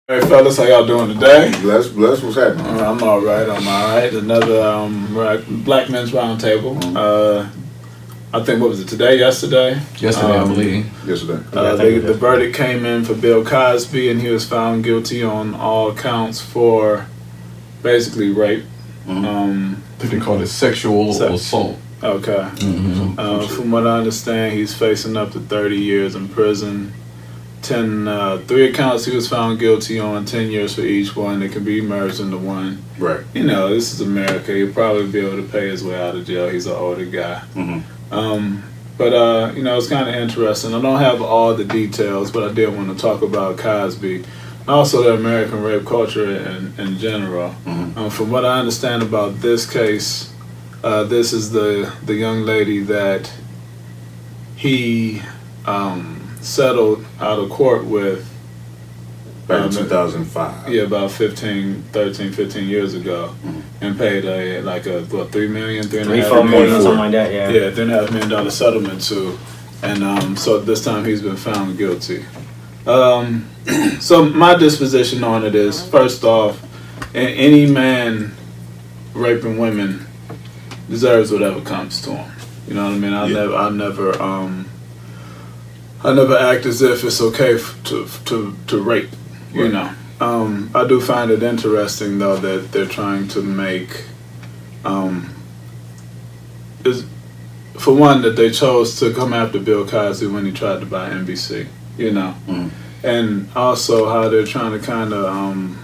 Hey fellas, how y'all doing today? Bless, what's happening? I'm all right. Another Black Men's Roundtable. I think, what was it, yesterday? Yesterday, I believe. Yesterday. The verdict came in for Bill Cosby, and he was found guilty on all counts for basically rape. I think they call it sexual assault. Okay. From what I understand, he's facing up to 30 years in prison. 3 accounts he was found guilty on, 10 years for each one. It can be merged into one. Right. You know, this is America. He'll probably be able to pay his way out of jail. He's an older guy. But you know, it's kind of interesting. I don't have all the details, but I did want to talk about Cosby. Also the American rape culture in general. From what I understand about this case, this is the young lady that he settled out of court with back in 2005. Yeah, about 15 years ago, and paid a $3 million, $4 million, something like that. Yeah, $3.5 million settlement to, and so this time he's been found guilty. So my disposition on it is, first off, any man raping women deserves whatever comes to him. You know what I mean? I never act as if it's okay to rape. You know, I do find it interesting though that they're trying to make, for one, that they chose to come after Bill Cosby when he tried to buy NBC. You know, and also how they're trying to kind of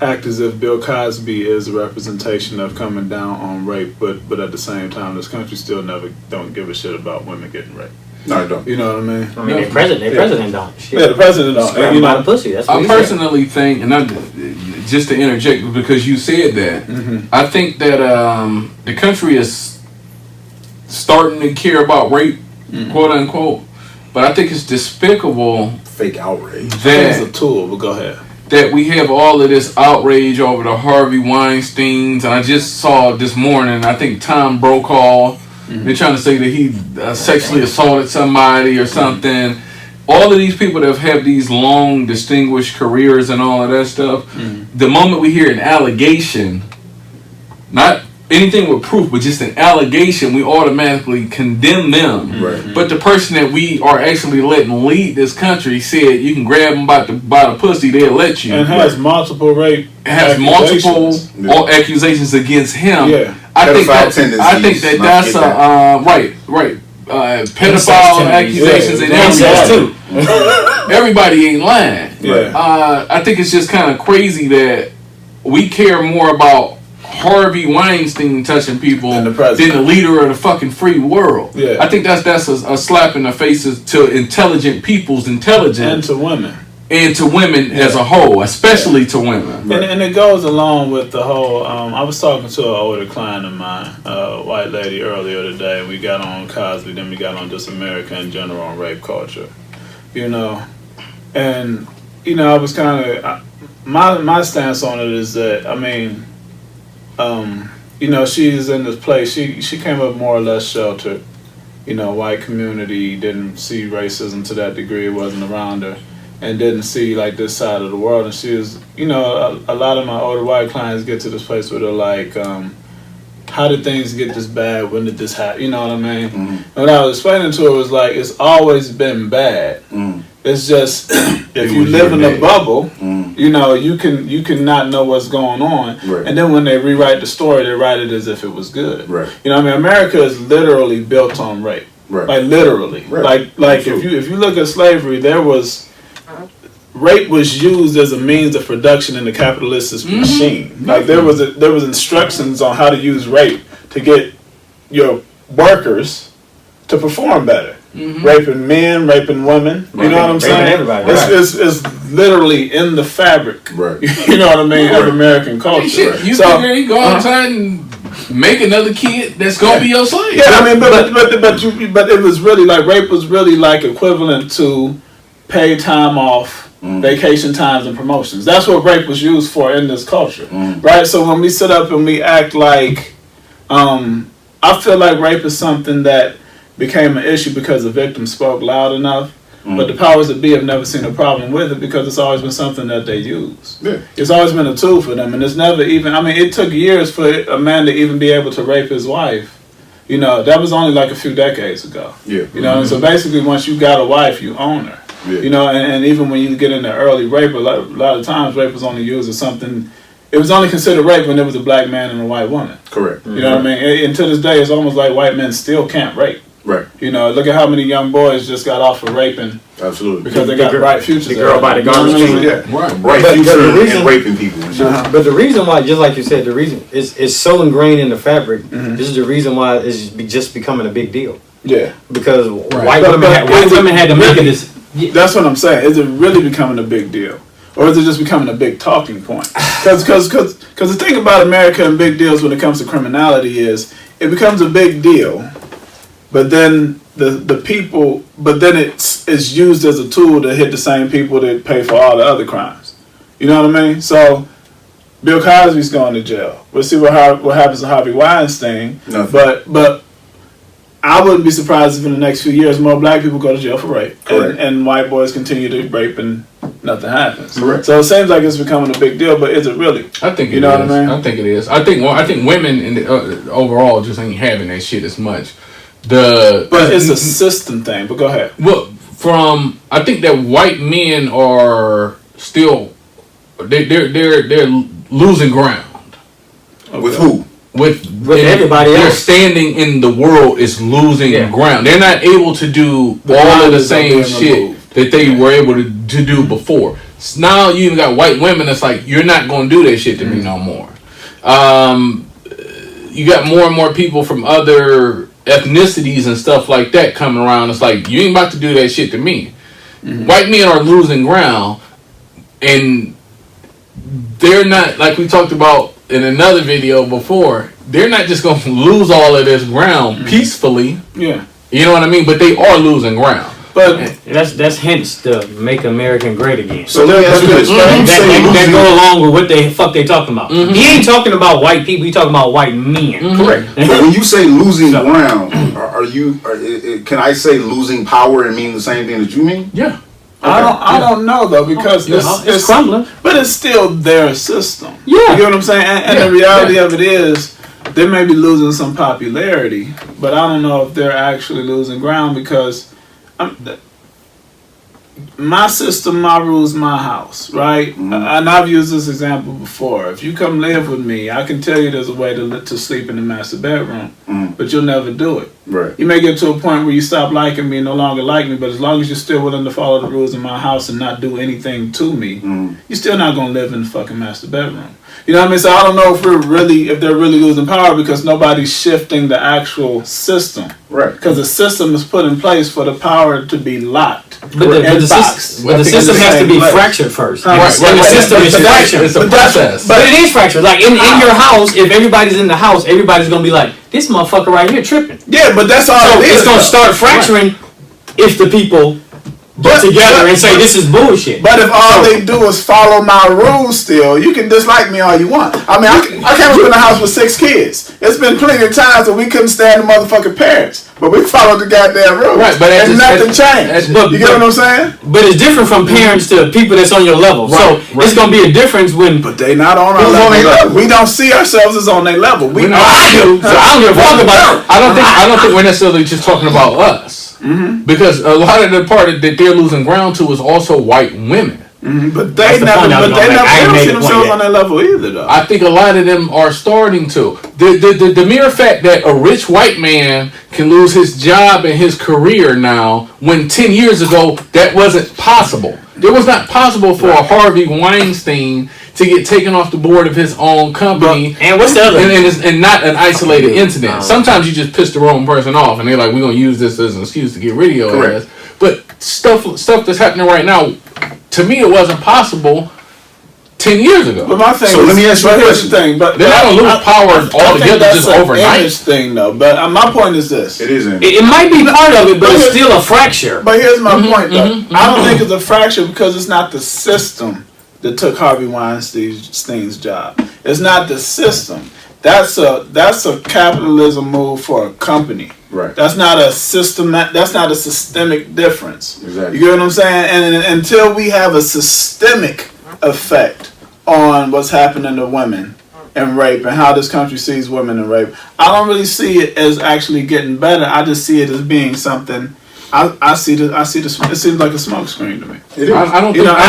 act as if Bill Cosby is a representation of coming down on rape, but at the same time, this country still don't give a shit about women getting raped. No, I don't. You know what I mean? I mean, the president don't. Shit. Yeah, the president don't. And, you know, pussy. That's what I personally think, and just to interject because you said that, I think that the country is starting to care about rape, quote unquote. But I think it's despicable. Fake outrage. That is a tool. But go ahead. That we have all of this outrage over the Harvey Weinsteins, and I just saw this morning. I think Tom Brokaw. They're trying to say that he sexually assaulted somebody or something. All of these people that have these long, distinguished careers and all of that stuff, the moment we hear an allegation, not anything with proof, but just an allegation, we automatically condemn them. Right. But the person that we are actually letting lead this country said you can grab them by the pussy, they'll let you. And has multiple rape accusations. Multiple accusations against him. Yeah. I think that's pedophile accusations and everybody. Everybody ain't lying. Yeah. I think it's just kind of crazy that we care more about Harvey Weinstein touching people than the leader of the fucking free world. Yeah. I think that's a slap in the faces to intelligent people's intelligence and to women. And to women as a whole, especially to women. And it goes along with the whole, I was talking to an older client of mine, a white lady, earlier today. We got on Cosby, then we got on just America in general and rape culture. You know, and, you know, I was kind of, my stance on it is that, I mean, you know, she's in this place, she came up more or less sheltered. You know, white community didn't see racism to that degree, it wasn't around her. And didn't see like this side of the world, and she was, you know, a lot of my older white clients get to this place where they're like, how did things get this bad? When did this happen? You know what I mean? And what I was explaining to her was like, it's always been bad. It's just if you live in a bubble, you know, you can not know what's going on, and then when they rewrite the story, they write it as if it was good. You know what I mean? America is literally built on rape, like literally, like if you look at slavery, rape was used as a means of production in the capitalist machine. Like there was instructions on how to use rape to get your workers to perform better. Raping men, raping women. You know what I'm saying? Everybody. It's literally in the fabric. You know what I mean? Of American culture. Shit, you figure you go outside and make another kid that's gonna be your slave. Yeah, I mean, but it was really like rape was really like equivalent to paid time off. Vacation times and promotions. That's what rape was used for in this culture, right? So when we sit up and we act like, I feel like rape is something that became an issue because the victim spoke loud enough. but the powers that be have never seen a problem with it because it's always been something that they use. Yeah. It's always been a tool for them, and it's never even. I mean, it took years for a man to even be able to rape his wife. You know, that was only like a few decades ago. Yeah. You know, and so basically, once you got a wife, you own her. Yeah. You know, and even when you get into early rape, a lot of times rape was only used as something. It was only considered rape when there was a black man and a white woman. Correct. You know what I mean? And to this day, it's almost like white men still can't rape. Right. You know, look at how many young boys just got off for raping Absolutely. because they got bright futures. The girl by the garbage can. Yeah. Right. Right. But Future the reason- and raping people and shit. But the reason why, just like you said, the reason is so ingrained in the fabric. This is the reason why it's just becoming a big deal. Yeah. Because white But women had to make it this. That's what I'm saying. Is it really becoming a big deal? Or is it just becoming a big talking point? Because the thing about America and big deals when it comes to criminality is it becomes a big deal, but then the people, but then it's used as a tool to hit the same people that pay for all the other crimes. You know what I mean? So Bill Cosby's going to jail. We'll see what happens to Harvey Weinstein. Nothing. But I wouldn't be surprised if in the next few years more black people go to jail for rape, and white boys continue to rape and nothing happens. Correct. So it seems like it's becoming a big deal, but is it really? I think You know what I mean? I think it is. I think women in the, overall just ain't having that shit as much. But it's a system thing. But go ahead. Well, I think that white men are still they're losing ground. With who? With everybody Their else. standing in the world is losing ground. They're not able to do all of the same shit that they were able to do before. So now you even got white women that's like, you're not going to do that shit to me no more. You got more and more people from other ethnicities and stuff like that coming around. It's like, you ain't about to do that shit to me. White men are losing ground, and they're not, like we talked about in another video before, they're not just going to lose all of this ground peacefully. Yeah. You know what I mean? But they are losing ground. But That's hence the Make America Great Again. So let me ask you this. That go along with what the fuck they talking about. He ain't talking about white people. He talking about white men. Correct. But when you say losing ground, can I say losing power and mean the same thing that you mean? Yeah. I don't know though, because It's crumbling. but it's still their system. Yeah. You get what I'm saying? And the reality of it is, they may be losing some popularity, but I don't know if they're actually losing ground because my system, my rules, my house, right? And I've used this example before. If you come live with me, I can tell you there's a way to sleep in the master bedroom, but you'll never do it. Right. You may get to a point where you stop liking me and no longer like me, but as long as you're still willing to follow the rules in my house and not do anything to me, you're still not going to live in the fucking master bedroom. You know what I mean? So I don't know if they're really losing power because nobody's shifting the actual system. Right. Because the system is put in place for the power to be locked. But the system has to be fractured first. Right. And the system is fractured. It's a process. But it is fractured. Like in your house, if everybody's in the house, everybody's gonna be like, this motherfucker right here tripping. Yeah, but that's all So it is. it's gonna start fracturing if the people get together and say this is bullshit. But if all they do is follow my rules still, you can dislike me all you want. I mean, I came up in the house with 6 kids. It's been plenty of times that we couldn't stand the motherfucking parents. But we followed the goddamn rules. Right, but and nothing changed. You get what I'm saying? But it's different from parents to people that's on your level. So it's gonna be a difference when. But they not on our level. We don't see ourselves as on their level. We know. I do. So I don't give a fuck about it. I don't think we're necessarily just talking about us. Because a lot of the part that they're losing ground to is also white women. But they don't see themselves on that level either, though. I think a lot of them are starting to. The mere fact that a rich white man can lose his job and his career now, when 10 years ago that wasn't possible. It was not possible for a Harvey Weinstein to get taken off the board of his own company. And what's the other? And not an isolated incident. Sometimes you just piss the wrong person off, and they're like, "We're gonna use this as an excuse to get rid of your ass." But stuff that's happening right now, to me, it wasn't possible 10 years ago. But my thing So let me ask you a question. But they're not gonna lose power altogether just overnight. Image thing, though. But my point is this: It isn't. It might be part of it, but it's still a fracture. But here's my point, though. I don't think it's a fracture because it's not the system that took Harvey Weinstein's job. It's not the system. That's a capitalism move for a company. Right. That's not a systemic difference. Exactly. You get what I'm saying? And until we have a systemic effect on what's happening to women and rape and how this country sees women and rape, I don't really see it as actually getting better. I just see it as being something. I see this. It seems like a smoke screen to me. It is. I don't You think. know, I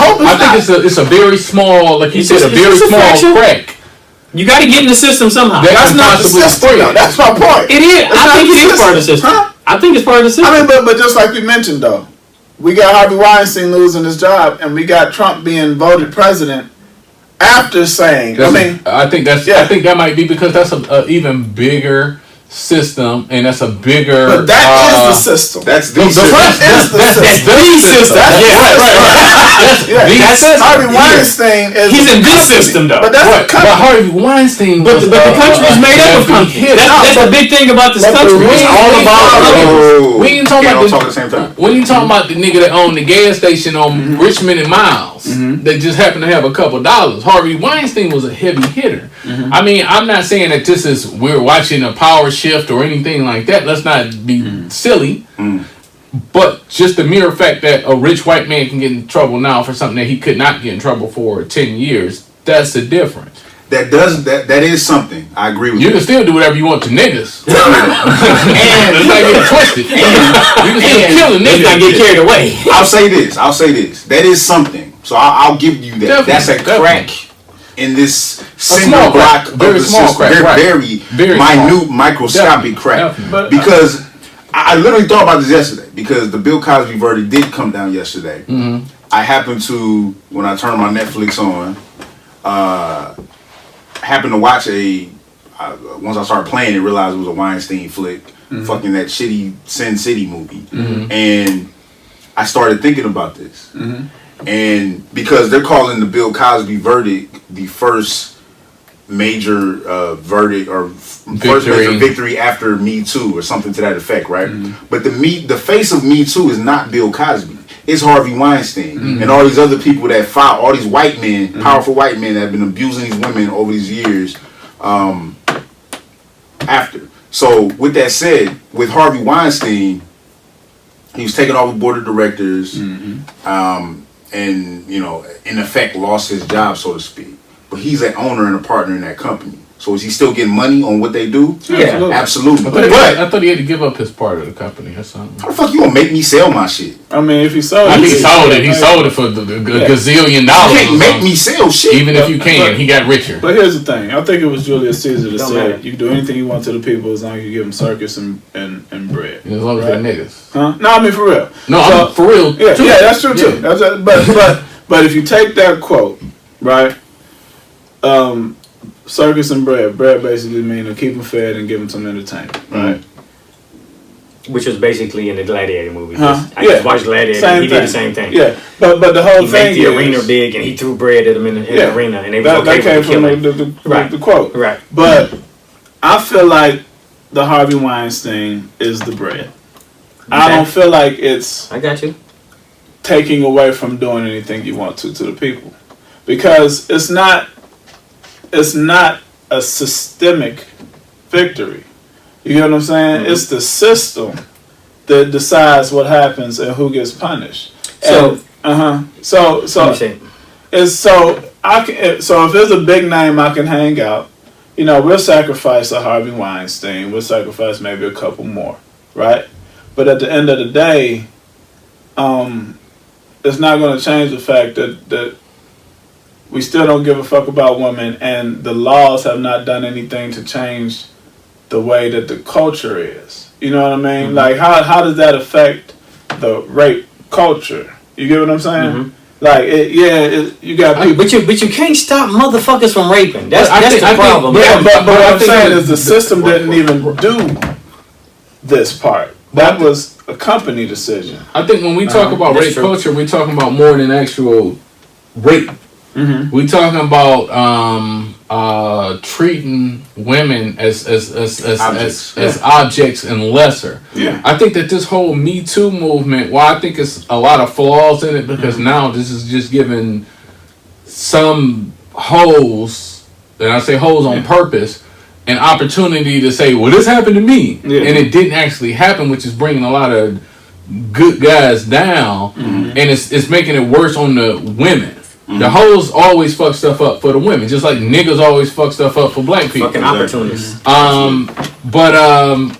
hope it's. think it's a very small, like you said, a very small crack. You got to get in the system somehow. That's not the system. No, that's my point. It is. I think it is part of the system. Huh? I think it's part of the system. I mean, but just like we mentioned though, we got Harvey Weinstein losing his job, and we got Trump being voted president after saying. I think that might be because that's a even bigger system, and that's a bigger. But that is the system. That's the system. That's the system. That's Harvey Weinstein is. He's in this system though. But that's the country. But Harvey Weinstein. But the country is made up of countries. That's the big thing about this country. It's all about. We ain't talking Can't about talk at the same time. when you talking about the nigga that owned the gas station on Richmond and Miles that just happened to have a couple dollars. Harvey Weinstein was a heavy hitter. I mean, I'm not saying that this is we're watching a power shift or anything like that. Let's not be silly. But just the mere fact that a rich white man can get in trouble now for something that he could not get in trouble for 10 years, that's the difference. That is something. I agree with you. You can still do whatever you want to niggas. And let's not get twisted. You can still kill a nigga. Let's not get carried away. I'll say this. That is something. So I'll give you that. That's a crack in this single block of very the small system. crack, Very minute, microscopic crack. Definitely. Because I literally thought about this yesterday because the Bill Cosby verdict did come down yesterday. I happened to, when I turned my Netflix on, happened to watch once I started playing it, realized it was a Weinstein flick, fucking that shitty Sin City movie. And I started thinking about this. And because they're calling the Bill Cosby verdict the first major verdict or first major victory after Me Too or something to that effect, right? But the face of Me Too is not Bill Cosby. It's Harvey Weinstein and all these other people that fought, all these white men, powerful white men that have been abusing these women over these years after. So with that said, with Harvey Weinstein, he was taken off the board of directors and, you know, in effect lost his job, so to speak. But he's an owner and a partner in that company. So is he still getting money on what they do? Yeah, absolutely. I thought he had to give up his part of the company or something. How the fuck you gonna make me sell my shit? I mean, if he sold it, He sold it for the gazillion dollars. You can't make me sell shit. Even if you can, he got richer. But here's the thing. I think it was Julius Caesar that said you can do anything you want to the people as long as you give them circus and bread. As long as they're niggas. Huh? No, I mean for real. No, I'm for real. Yeah, that's true too. But if you take that quote, right? Circus and bread basically mean to keep them fed and give them some entertainment, right? Which was basically in the Gladiator movie. Huh? I just watched Gladiator. He did the same thing. Yeah, but the whole he thing made the arena big and he threw bread at them in the arena, and they was okay that came with from the quote. Right. But I feel like the Harvey Weinstein is the bread. I don't feel like it's I got you. taking away from doing anything you want to the people, because it's not a systemic victory. You get what I'm saying? It's the system that decides what happens and who gets punished. So if there's a big name I can hang out, you know, we'll sacrifice a Harvey Weinstein. We'll sacrifice maybe a couple more, right? But at the end of the day, it's not going to change the fact that we still don't give a fuck about women, and the laws have not done anything to change the way that the culture is. You know what I mean? Like, how does that affect the rape culture? You get what I'm saying? Like, you got people. But you can't stop motherfuckers from raping. That's the problem. But what I'm saying is the system didn't even do this part. That was a company decision. I think when we talk about rape culture, we're talking about more than actual rape. We talking about treating women as objects and lesser. Yeah. I think that this whole Me Too movement, I think it's a lot of flaws in it, because now this is just giving some hoes, and I say hoes on purpose, an opportunity to say, well, this happened to me. Yeah. And it didn't actually happen, which is bringing a lot of good guys down. And it's making it worse on the women. The hoes always fuck stuff up for the women, just like niggas always fuck stuff up for black people. Fucking opportunists. But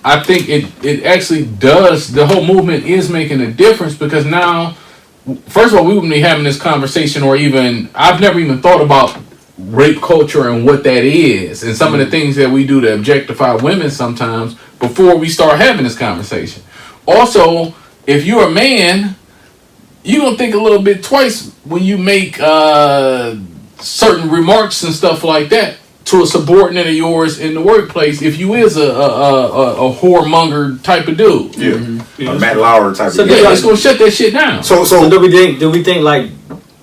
I think it actually does. The whole movement is making a difference because now, first of all, we wouldn't be having this conversation, or even I've never even thought about rape culture and what that is, and some of the things that we do to objectify women sometimes before we start having this conversation. Also, if you're a man, you're gonna think a little bit twice when you make certain remarks and stuff like that to a subordinate of yours in the workplace if you is a whoremonger type of dude. Yeah. A Matt Lauer type So of Yeah, guy. it's gonna shut that shit down. So do we think like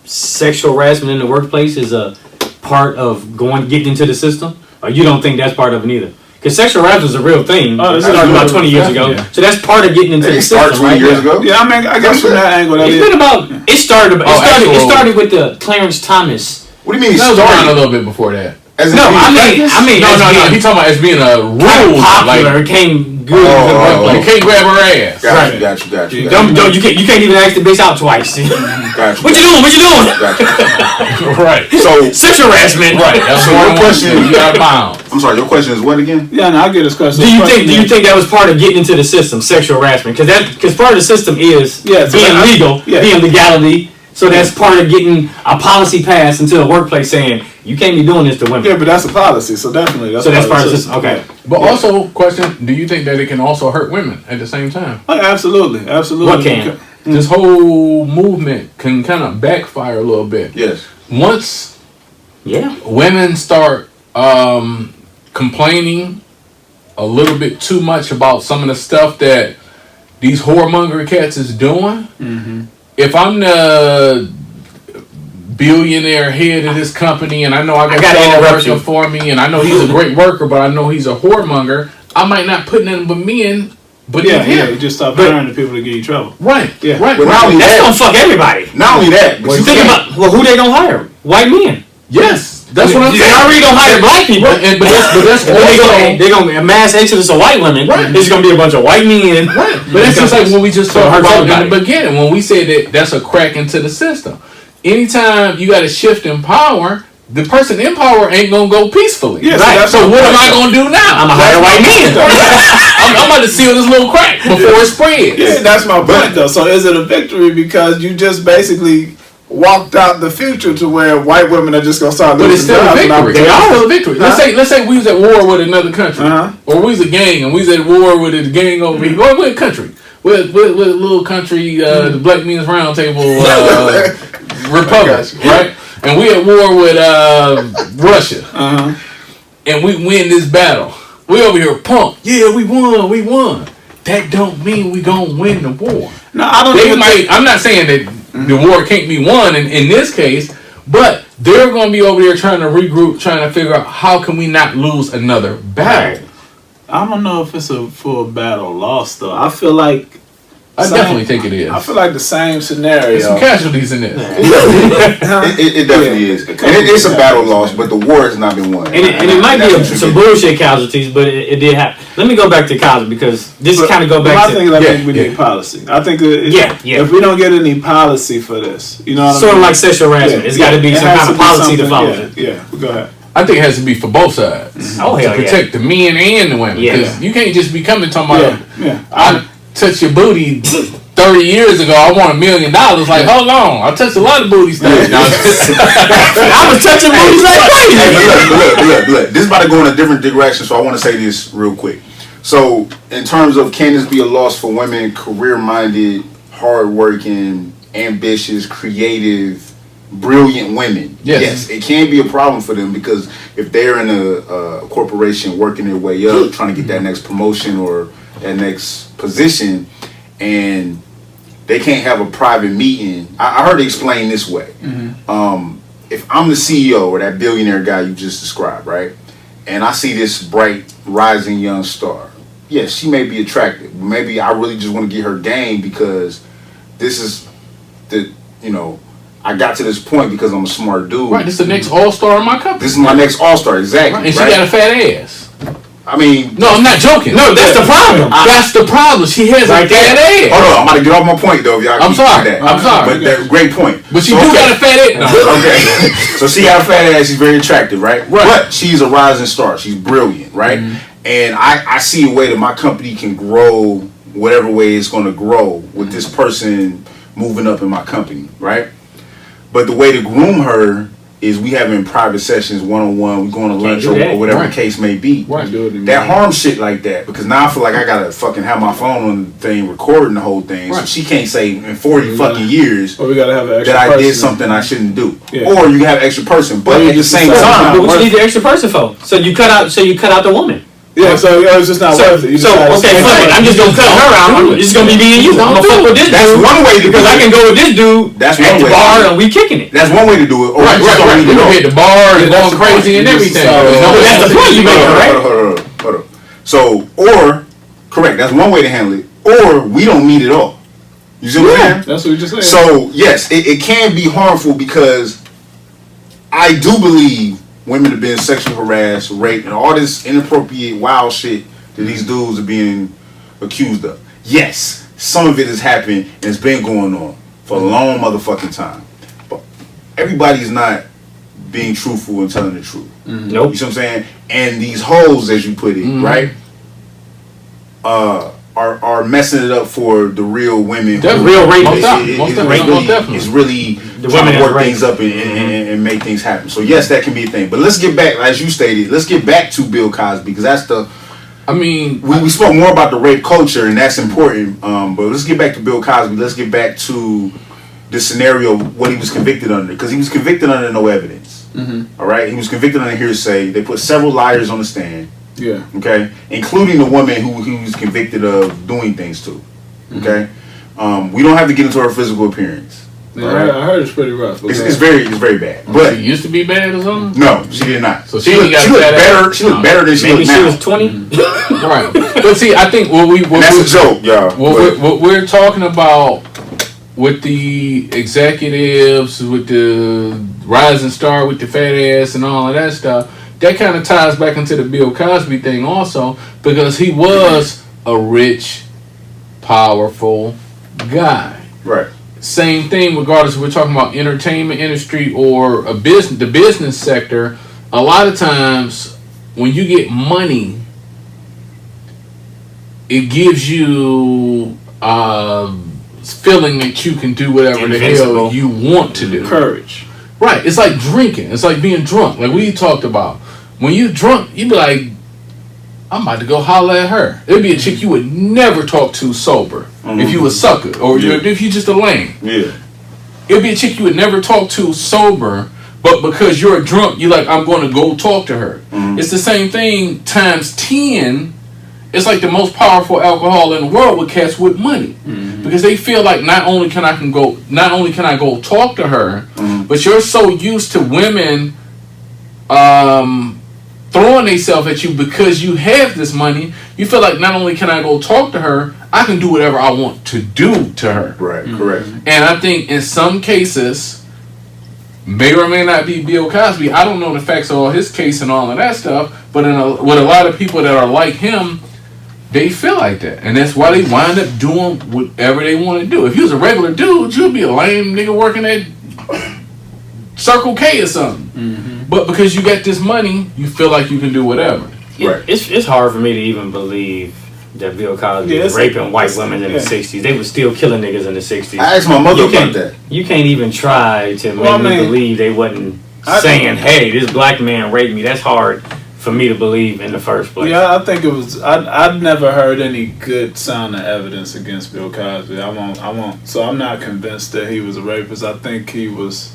sexual harassment in the workplace is a part of getting into the system, or you don't think that's part of it either? Because sexual harassment is a real thing. Oh, It it's started about real. 20 years ago. Yeah. So that's part of getting into Did the it start system, 20 right? years ago? Yeah, I mean, I guess from that angle, that It's is. been about. It started actual- with the Clarence Thomas. What do you mean? That was around a Started? little bit before that. As in No, being I mean, practiced? No. He talking about as being a rule. popular. Like, It came good. Oh, into the workplace. you can't grab her ass. Got you. You can't even ask the bitch out twice. Got What you doing? Got you. Right. So, Sexual harassment. Right. That's So one your question- you got bound. I'm sorry, your question is what again? Yeah, no, I get his question. Do you think that was part of getting into the system, sexual harassment? Because part of the system is Yeah, so being legal, yeah. being legality. So that's part of getting a policy passed into the workplace saying you can't be doing this to women. Yeah, but that's a policy, so definitely. That's part of the system. Okay. But also, question: do you think that it can also hurt women at the same time? Oh, absolutely. What can? This whole movement can kind of backfire a little bit. Yes. Once Yeah. women start complaining a little bit too much about some of the stuff that these whoremonger cats is doing, if I'm the billionaire head of this company and I know I got gotta Saul interrupt working you. for me and I know he's a great worker, but I know he's a whoremonger, I might not put nothing but men but Yeah, him. you just stop hiring the people to get you trouble. Right, Yeah. right, But right. not only That's that, gonna fuck everybody. not only that, but you Think can't. about who they gonna hire? White men. Yes, that's what I'm They saying. already don't hire black people. But that's And also, they're gonna a mass exodus of white women. Right. It's gonna be a bunch of white men. right. But that's just like what we just So it talked hurts about in the everybody. beginning when we said that that's a crack into the system. Anytime you got a shift in power, the person in power ain't gonna go peacefully. Yeah, so right. that's So what- what am I gonna do now? I'm gonna hire white men. I'm about to seal this little crack before it spreads. Yeah, that's my point though. So is it a victory because you just basically walked out the future to where white women are just gonna start But it's losing still a jobs and victory. It's opportunities? still a victory. Let's say we was at war with another country, or we was a gang and we was at war with a gang over here. Or with a country, with a little country, the Black Men's Roundtable Republic, right? And we at war with Russia, and we win this battle. We over here pumped. Yeah, we won. That don't mean we gonna win the war. No, I don't They even might. I'm not saying that the war can't be won in this case, but they're going to be over there trying to regroup, trying to figure out how can we not lose another battle. I don't know if it's a full battle lost though. I feel like I definitely think it is. I feel like the same scenario. There's some casualties in this. It definitely is. And it's a battle loss, but the war has not been won. And it might be some bullshit casualties, but it did happen. Let me go back to Cosby because this kind of go back I to think we need policy. I think if we don't get any policy for this, you know what I mean? sort of like sexual harassment. It's got to be It some has kind of be policy to something- follow. Yeah, go ahead. I think it has to be for both sides. Oh, to hell yeah. protect the men and the women. Yeah. Because you can't just be coming talking about, Yeah. I touched your booty 30 years ago, I want $1 million. Like, hold on, I touched a lot of booties. I was touching booties like crazy. Hey, look. This is about to go in a different direction, so I want to say this real quick. So, in terms of can this be a loss for women, career-minded, hard-working, ambitious, creative, brilliant women? Yes. It can be a problem for them because if they're in a corporation working their way up, trying to get that next promotion or that next position, and they can't have a private meeting. I heard it explained this way. If I'm the CEO or that billionaire guy you just described, right? And I see this bright, rising young star. Yes, she may be attractive. Maybe I really just want to get her game because this is I got to this point because I'm a smart dude. Right, this is the next all-star in my company. This is my next all-star, exactly. Right, and she right? got a fat ass. I mean, No, I'm not joking. No, that's the problem. That's the problem. She has Right a fat ass. hold on, I'm about to get off my point though. If y'all I'm keep sorry. that. I'm sorry. But that's a great point. But she So, do okay. got a fat ass. No. Okay, so she got a fat ass. She's very attractive, right? But she's a rising star. She's brilliant, right? And I see a way that my company can grow whatever way it's going to grow with this person moving up in my company, right? But the way to groom her is we having private sessions, one-on-one. We going to lunch or whatever the case may be. Right. That harms shit like that because now I feel like I gotta fucking have my phone on the thing recording the whole thing, so she can't say in 40 fucking years Or we gotta have an extra that I did person. something I shouldn't do. Yeah. Or you have an extra person, but Or you at the just same decide- time, But what you need the extra person for? So you cut out the woman. Yeah, so it's just not worth it. You So decide okay, it's- fuck it. I'm just gonna cut her out. It's gonna be me and you. I'm gonna fuck with this that's dude one way to because do I it. can go with this dude That's at one the way to bar do it. and we kicking it. That's one way to do it. Or Right. you just don't need We to can know. hit the bar and that's going the crazy point. and You everything. just- No, that's the point you make, right? Hold on. So, or correct. That's one way to handle it. Or we don't meet at all. You see what I'm saying? That's what you just said. So yes, it can be harmful because I do believe women have been sexually harassed, raped, and all this inappropriate, wild shit that these dudes are being accused of. Yes, some of it has happened and it's been going on for a long motherfucking time. But everybody's not being truthful and telling the truth. Nope. You see what I'm saying? And these hoes, as you put it, right? Are messing it up for the real women. The real rapists. Most definitely. It's really The trying women to work that's things up and make things happen. So yes, that can be a thing. But let's get back, as you stated, let's get back to Bill Cosby because that's the. I mean, We spoke more about the rape culture and that's important. But let's get back to Bill Cosby. Let's get back to the scenario of what he was convicted under because he was convicted under no evidence. All right, he was convicted under hearsay. They put several liars on the stand. yeah. Okay, including the woman who he was convicted of doing things to. Okay, we don't have to get into her physical appearance. Yeah, All right. I heard it's pretty rough. It's very bad. But she used to be bad or something. no, she did not. So she she looked, got she looked fat better. ass? She looked better than she Maybe looked she now. was 20. Right. But see, I think That's a joke, y'all. what we're talking about with the executives, with the rising star, with the fat ass and all of that stuff, that kind of ties back into the Bill Cosby thing also because he was a rich, powerful guy. Right. Same thing regardless if we're talking about entertainment industry or a business, the business sector. A lot of times when you get money, it gives you feeling that you can do whatever the Invincible. hell you want to do. courage. Right. It's like drinking. It's like being drunk. Like we talked about. When you drunk, you be like, I'm about to go holler at her. It'd be a chick you would never talk to sober if you a sucker or if you just a lame. Yeah. It'd be a chick you would never talk to sober, but because you're drunk, you're like, I'm going to go talk to her. It's the same thing times 10. It's like the most powerful alcohol in the world with cats with money, because they feel like not only can I go talk to her, but you're so used to women throwing themselves at you because you have this money. You feel like not only can I go talk to her, I can do whatever I want to do to her. Right. Correct. And I think in some cases, may or may not be Bill Cosby. I don't know the facts of all his case and all of that stuff, but with a lot of people that are like him, they feel like that, and that's why they wind up doing whatever they want to do. If you was a regular dude, you'd be a lame nigga working at Circle K or something. But because you got this money, you feel like you can do whatever. Right. It's hard for me to even believe that Bill Cosby was raping white women in the 60s. They were still killing niggas in the 60s. I asked my mother You about can't- that. You can't even try to make me believe they wasn't saying, hey, this black man raped me. That's hard for me to believe in the first place. Yeah, I think it was. I'd never heard any good sound of evidence against Bill Cosby. I won't. So I'm not convinced that he was a rapist. I think he was.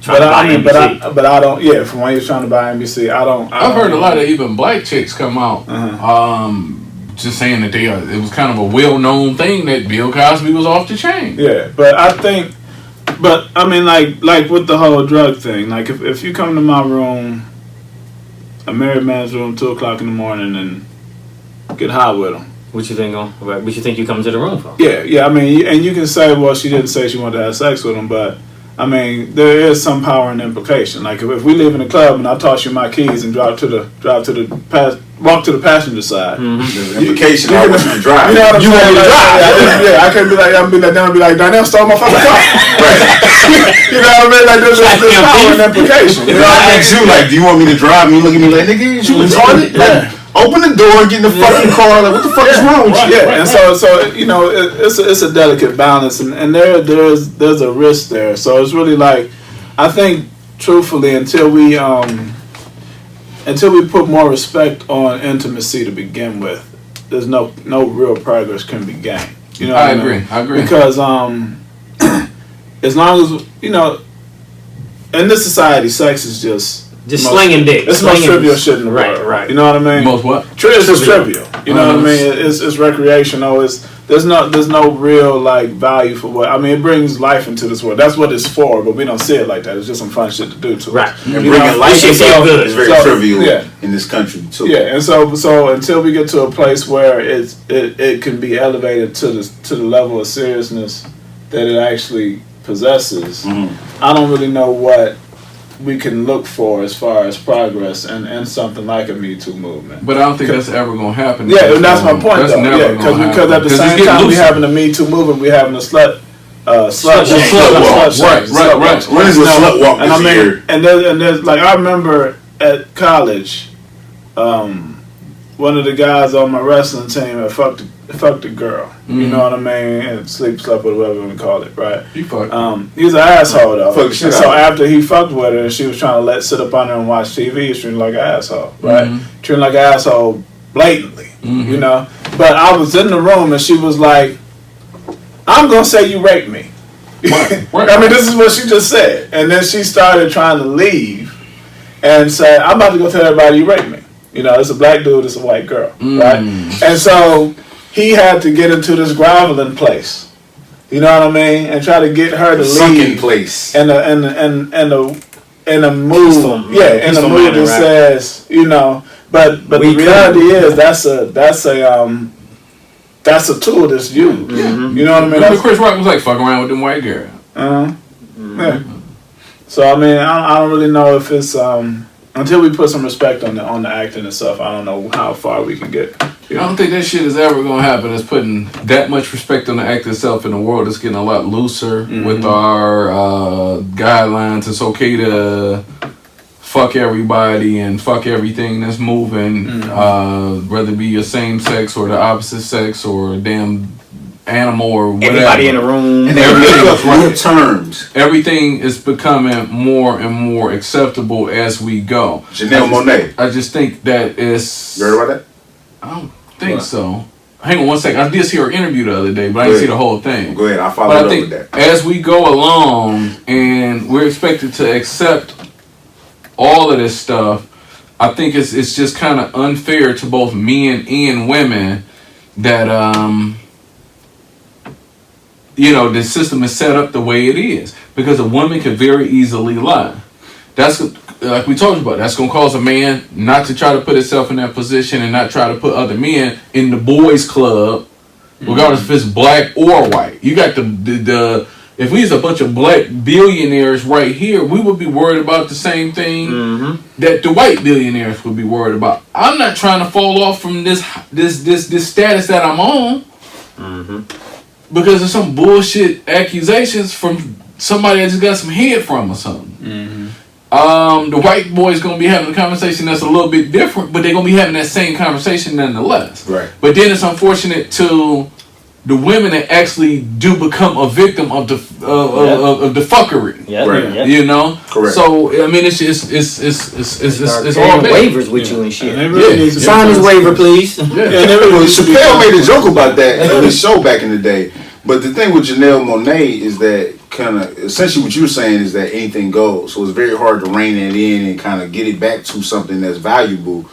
But I don't. Yeah, from when he was trying to buy NBC, I've heard a lot of even black chicks come out, just saying that it was kind of a well-known thing that Bill Cosby was off the chain. Yeah, but I think. But I mean, like with the whole drug thing, like if you come to my room, a married man's room, 2:00 in the morning, and get high with him. What you think? What you think you come to the room for? Yeah. I mean, and you can say, well, she didn't say she wanted to have sex with him, but I mean, there is some power in implication. Like if we live in a club and I toss you my keys and walk to the passenger side. The implication, I want you to drive. You know what I'm saying? Yeah, I can't be like, I'm be like, Donnell stole my fucking car. You know what I mean? Like there's power in implication. You know what I mean? You like, do you want me to drive? And you look at me like, nigga, you retarded? Like, open the door, get in the fucking car. Like, what the fuck is wrong with you? Yeah, and so you know, it's a delicate balance, and there's a risk there. So it's really like, I think, truthfully, until we put more respect on intimacy to begin with, there's no real progress can be gained. You know, I agree. Because as long as you know, in this society, sex is just slinging dick. It's the most trivial shit in the world. Right. You know what I mean? Most what? It's just trivial. You know what I mean? It's recreational. There's no real like value for what. I mean, it brings life into this world. That's what it's for. But we don't see it like that. It's just some fun shit to do to right. And bringing life into it is very trivial yeah. in this country too. Yeah, and so until we get to a place where it can be elevated to the level of seriousness that it actually possesses, I don't really know what we can look for as far as progress and something like a Me Too movement. But I don't think that's ever going to happen. Yeah, and that's my point though. Yeah, because at the same time we having a Me Too movement, we having a slut walk. Right. When is the slut walk this year? And there's like, I remember at college, one of the guys on my wrestling team had fucked a girl. You know what I mean? And slept with whatever you want to call it, right? He fucked. He's an asshole though. Fuck shit So out. after he fucked with her and she was trying to sit up on her and watch TV, he's treating like an asshole, right? Treating like an asshole blatantly, you know? But I was in the room and she was like, I'm gonna say you raped me. Right. I mean, this is what she just said. And then she started trying to leave and said, I'm about to go tell everybody you raped me. You know, it's a black dude, it's a white girl, right? And so he had to get into this groveling place. You know what I mean? And try to get her to leave. Place. And a mood, in a mood that says, you know, but the reality is that's a tool that's used. You know what I mean? Remember Chris Rock was like, fuck around with them white girl. Yeah. So I mean, I don't really know if it's until we put some respect on the acting and stuff. I don't know how far we can get. I don't think that shit is ever going to happen. It's putting that much respect on the act itself in the world. It's getting a lot looser with our guidelines. It's okay to fuck everybody and fuck everything that's moving, whether it be your same sex or the opposite sex or a damn animal or whatever. Everybody in the room. And everything terms. Everything is becoming more and more acceptable as we go. Janelle Monáe. I just think that it's... You heard about that? I don't think so. Hang on one second. I did see her interview the other day, but I didn't see the whole thing. Go ahead. I'll follow But up I think with that. as we go along and we're expected to accept all of this stuff, I think it's just kind of unfair to both men and women that the system is set up the way it is, because a woman can very easily lie. That's like we talked about. That's gonna cause a man not to try to put himself in that position and not try to put other men in the boys' club, regardless if it's black or white. You got the if we was a bunch of black billionaires right here, we would be worried about the same thing that the white billionaires would be worried about. I'm not trying to fall off from this status that I'm on because of some bullshit accusations from somebody that just got some head from or something. The white boy's gonna be having a conversation that's a little bit different, but they're gonna be having that same conversation nonetheless. Right. But then it's unfortunate to the women that actually do become a victim of the of the fuckery. Right. You know. Correct. So I mean, it's all bad. Waivers with you and shit. And it really needs to Sign his waiver, please. Chappelle made a joke about that on his show back in the day. But the thing with Janelle Monáe is that kind of essentially what you're saying is that anything goes. So it's very hard to rein it in and kind of get it back to something that's valuable,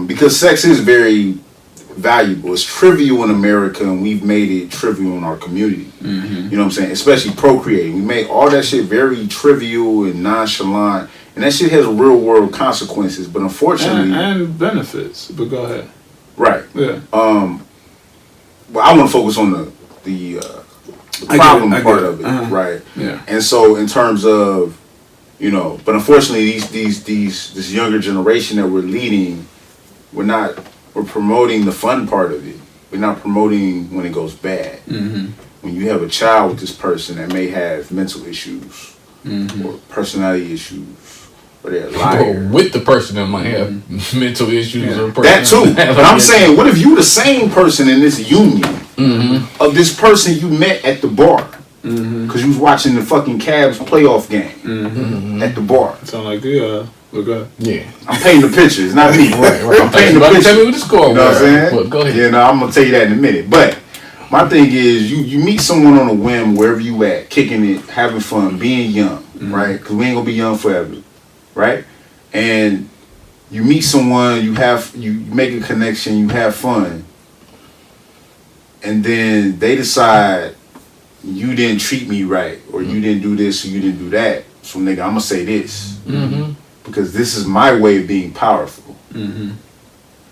because sex is very valuable. It's trivial in America, and we've made it trivial in our community. You know what I'm saying? Especially procreating. We make all that shit very trivial and nonchalant, and that shit has real world consequences. But unfortunately, and benefits. But go ahead. Right. Yeah. Well, I want to focus on the problem I get part it. of it, right? Yeah. And so in terms of, but unfortunately this younger generation that we're leading, we're promoting the fun part of it. We're not promoting when it goes bad. Mm-hmm. When you have a child with this person that may have mental issues or personality issues, or they're a liar. Or with the person that might have mental issues or That too. But I'm saying, what if you the same person in this union of this person you met at the bar? Because you was watching the fucking Cavs playoff game at the bar. Sound like we're good. Yeah. I'm painting the picture. It's not me. Right. I'm painting the Tell picture. me what the score was. You know what I'm saying? Well, go ahead. I'm going to tell you that in a minute. But my thing is, you meet someone on a whim, wherever you at, kicking it, having fun, being young, right? Because we ain't going to be young forever, right? And you meet someone, you make a connection, you have fun, and then they decide you didn't treat me right, or you didn't do this, or you didn't do that. So nigga, I'm gonna say this because this is my way of being powerful.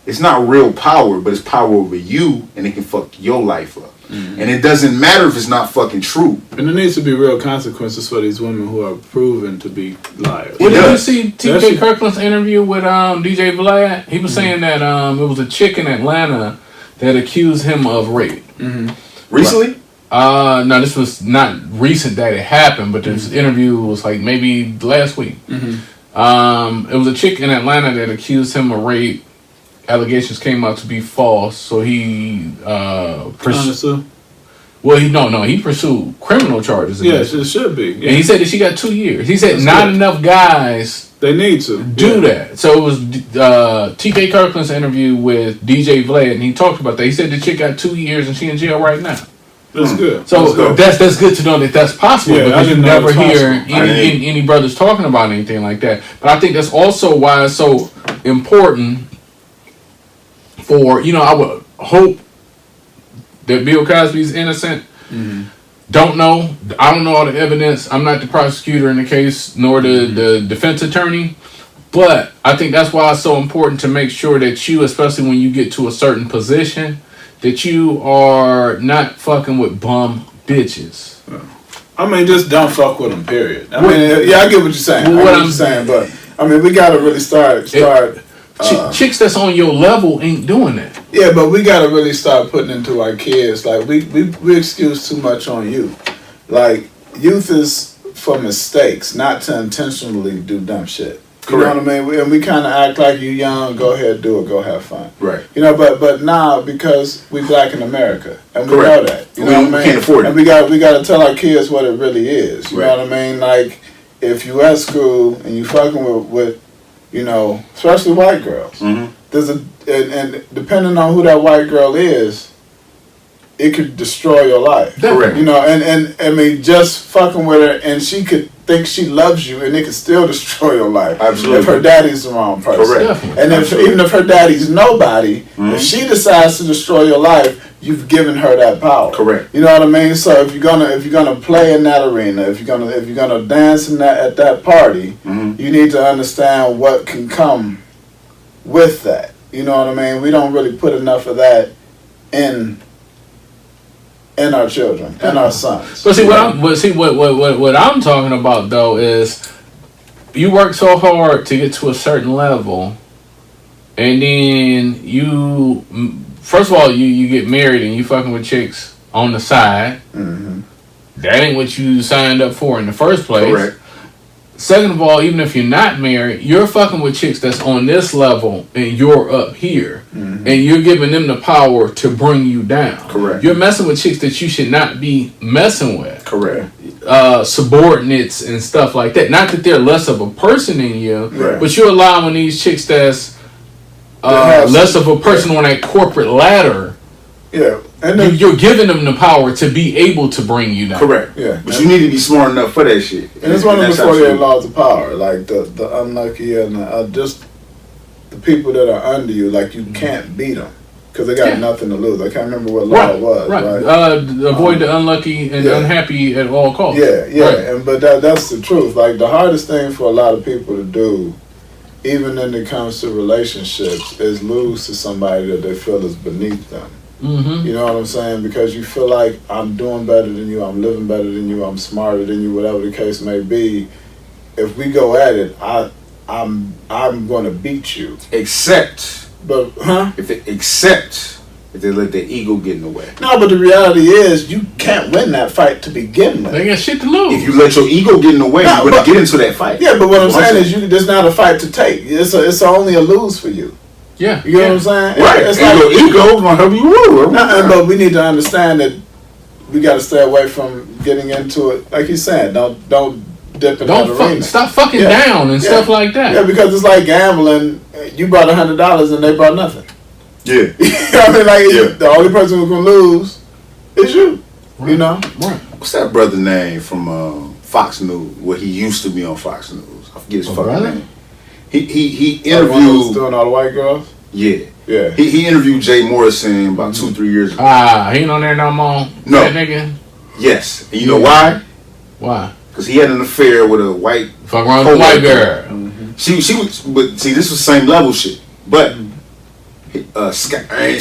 It's not real power, but it's power over you, and it can fuck your life up. And it doesn't matter if it's not fucking true. And there needs to be real consequences for these women who are proven to be liars. Well, did Yeah. you see TJ Kirkland's interview with DJ Vlad? He was saying that it was a chick in Atlanta that accused him of rape. Recently? No, this was not recent that it happened, but this interview was like maybe last week. It was a chick in Atlanta that accused him of rape. Allegations came out to be false, so he Honestly? he pursued criminal charges. Yes, it should be. Yeah. And he said that she got 2 years. He said That's not good. enough guys They need to do that. So it was TK Kirkland's interview with DJ Vlad, and he talked about that. He said the chick got 2 years and she in jail right now. That's good. So that's good to know that that's possible, Yeah, I because you didn't know never it was hear possible. any brothers talking about anything like that. But I think that's also why it's so important for, I would hope that Bill Cosby's innocent. Don't know. I don't know all the evidence. I'm not the prosecutor in the case, nor the defense attorney. But I think that's why it's so important to make sure that you, especially when you get to a certain position, that you are not fucking with bum bitches. I mean, just don't fuck with them, period. I mean, I get what you're saying. Well, I get what you're saying, but I mean, we gotta really start. Chicks that's on your level ain't doing that. Yeah, but we gotta really start putting into our kids. Like we excuse too much on youth. Like youth is for mistakes, not to intentionally do dumb shit. You know what I mean? And we kind of act like you young. Go ahead, do it. Go have fun. Right. But now because we black in America and we know that. You know what I mean? Can't afford it. And we got to tell our kids what it really is. You know Right. what I mean? Like if you at school and you fucking with especially white girls. There's and depending on who that white girl is, it could destroy your life. Correct. And I mean, just fucking with her, and she could think she loves you, and it could still destroy your life. Absolutely. If her daddy's the wrong person. Correct. Definitely. And even if her daddy's nobody, if she decides to destroy your life, you've given her that power. Correct. You know what I mean? So if you're gonna play in that arena, if you're gonna dance at that party, you need to understand what can come with that. You know what I mean? We don't really put enough of that in our children, in our sons. But what I'm talking about though is you work so hard to get to a certain level, and then you first of all you get married and you fucking with chicks on the side. That ain't what you signed up for in the first place. Correct. Second of all, even if you're not married, you're fucking with chicks that's on this level and you're up here. And you're giving them the power to bring you down. Correct. You're messing with chicks that you should not be messing with. Correct. Subordinates and stuff like that. Not that they're less of a person than you, Right. but you're allowing these chicks that's less of a person on that corporate ladder. Yeah. And You're giving them the power to be able to bring you down. Correct. Yeah. But you need to be smart enough for that shit. And it's one of that's the 48 absolutely- laws of power, like the unlucky and just the people that are under you, like you can't beat them because they got nothing to lose. I can't remember what law it was. Right. Right. Avoid the unlucky and unhappy at all costs. Yeah. Right. But that's the truth. Like the hardest thing for a lot of people to do, even when it comes to relationships, is lose to somebody that they feel is beneath them. You know what I'm saying? Because you feel like I'm doing better than you, I'm living better than you, I'm smarter than you, whatever the case may be. If we go at it, I'm going to beat you. Except, But if they let their ego get in the way. no, but the reality is you can't win that fight to begin with. They got shit to lose. If you let your ego get in the way, No, you're going but- to get into that fight. Yeah, but what I'm saying is, there's not a fight to take. It's only a lose for you. Yeah. You know what I'm saying? Right. It's and like, your ego is going to help you rule. but we need to understand that we got to stay away from getting into it. Like you said, don't dip in that arena. Stop fucking Yeah. down and Yeah. stuff like that. Yeah, because it's like gambling. You brought $100 and they brought nothing. Yeah. You know what I mean? Like, Yeah. the only person who's going to lose is you. Right. You know? Right. What's that brother name from Fox News? Where he used to be on Fox News. I forget his fucking brother? name. He The one who was interviewed. doing all the white girls? Yeah. Yeah. He interviewed Jay Morrison about 2-3 years ago. He ain't on there no more. No. That nigga. Yes. And you know why? Why? Because he had an affair with a white. Fuck around with the white girl. She was, but see, this was same level shit. But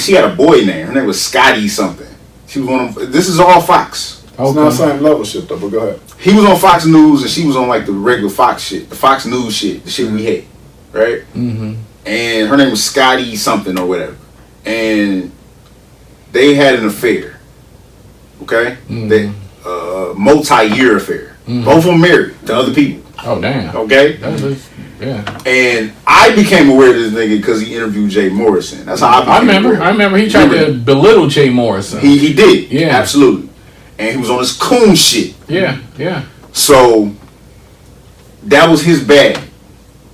she had a boy name. Her name was Scotty something. She was one of. This is all Fox. It's not the same level shit, though, but go ahead. He was on Fox News and she was on like the regular Fox shit, the Fox News shit, the shit we hate, right? Mm-hmm. And her name was Scotty something or whatever. And they had an affair. Okay? They multi-year affair. Both of them married to other people. Oh damn. Okay? That was, yeah. And I became aware of this nigga because he interviewed Jay Morrison. That's how I became aware. I remember he tried to belittle Jay Morrison. He did. Yeah. Absolutely. And he was on his coon shit. Yeah. So that was his bag.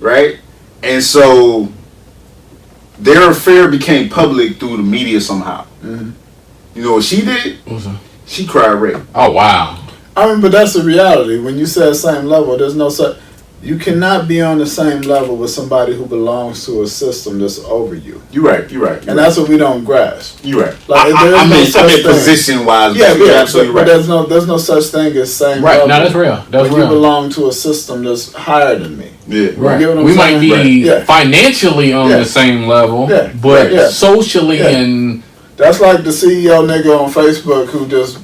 Right? And so their affair became public through the media somehow. You know what she did? What's that? She cried rape. Oh wow. I mean, but that's the reality. When you say same level, there's no such. You cannot be on the same level with somebody who belongs to a system that's over you. You're right. And that's what we don't grasp. You're right. Like, I meant such thing. position wise. Yeah, you're yeah, absolutely but right. there's no such thing as same Right. level. No, that's real. That's when real. you belong to a system that's higher than me. Yeah. Right. You get what I'm We saying? might be Right. Yeah. financially on Yeah. the same level, Yeah. but Yeah. socially Yeah. and That's like the CEO nigga on Facebook who just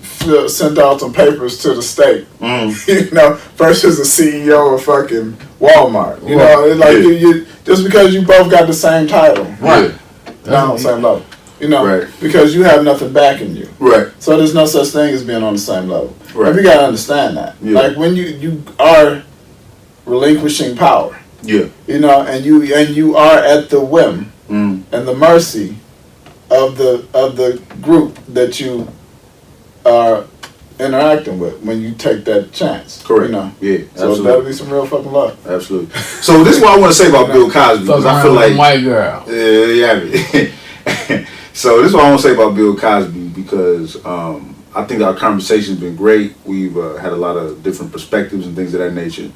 sent out some papers to the state. You know, versus the CEO of fucking Walmart. You know, it's like you just because you both got the same title, right. not on the same level. You know, Right. because you have nothing backing you. Right. So there's no such thing as being on the same level. Right. And we gotta understand that. Yeah. Like when you are relinquishing power, Yeah. you know, and you are at the whim Mm. and the mercy of the group that you are interacting with when you take that chance. Correct. You know. Yeah. So Absolutely. that'll be some real fucking love. Absolutely. So this is what I want to say about Bill Cosby Fuck because I around feel with like a white girl. yeah. So this is what I want to say about Bill Cosby because I think our conversation's been great. We've had a lot of different perspectives and things of that nature.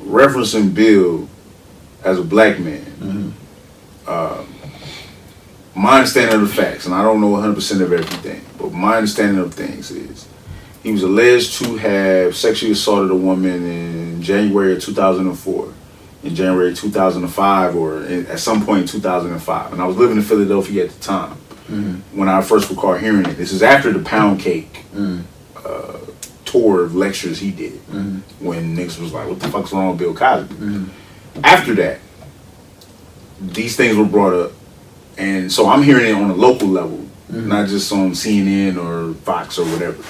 Referencing Bill as a black man, my understanding of the facts, and I don't know 100% of everything, but my understanding of things is he was alleged to have sexually assaulted a woman in January of 2004, in January 2005, or at some point in 2005. And I was living in Philadelphia at the time when I first recall hearing it. This is after the Pound Cake tour of lectures he did, when niggas was like, what the fuck's wrong with Bill Cosby? After that, these things were brought up. And so I'm hearing it on a local level, not just on CNN or Fox or whatever.